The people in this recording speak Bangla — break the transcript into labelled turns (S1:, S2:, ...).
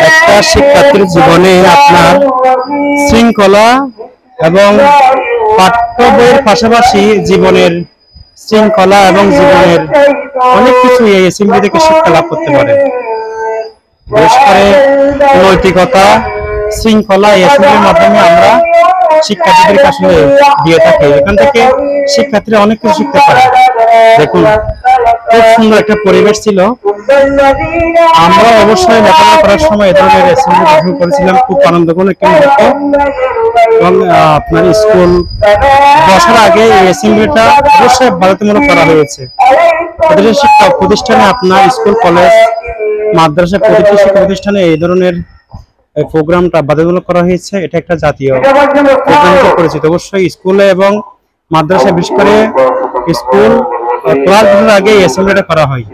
S1: একটা শিক্ষার্থীর জীবনে আপনার শৃঙ্খলা এবং পাঠ্য বইয়ের পাশাপাশি জীবনের শৃঙ্খলা এবং জীবনের অনেক কিছু এই অ্যাসেম্বলি থেকে শিক্ষা লাভ করতে পারে। বিশেষ করে নৈতিকতা, শৃঙ্খলা এই অ্যাসেম্বলির মাধ্যমে আমরা শিক্ষার্থীদেরকে আসলে দিয়ে থাকি। এখান থেকে শিক্ষার্থীরা অনেক কিছু শিখতে পারে। দেখুন, খুব সুন্দর একটা পরিবেশ ছিল। আমরা অবশ্যই লেখাপড়া করার সময় এ ধরনের অ্যাসেম্বলি গঠন করেছিলাম, খুব আনন্দঘন একটা মুহূর্ত। এবং আপনার স্কুল বসার আগে এই অ্যাসেম্বলিটা অবশ্যই বাধ্যতামূলক করা হয়েছে। প্রতিটি শিক্ষা প্রতিষ্ঠানে, আপনার স্কুল, কলেজ, মাদ্রাসা, প্রতিটি শিক্ষা প্রতিষ্ঠানে এই ধরনের প্রোগ্রামটা বাধ্যতামূলক করা হয়েছে। এটা একটা জাতীয় প্রোগ্রাম পরিচিত। অবশ্যই স্কুলে এবং মাদ্রাসা, বিশেষ করে স্কুল ক্লাস আগে অ্যাসেম্বলিটা করা হয়।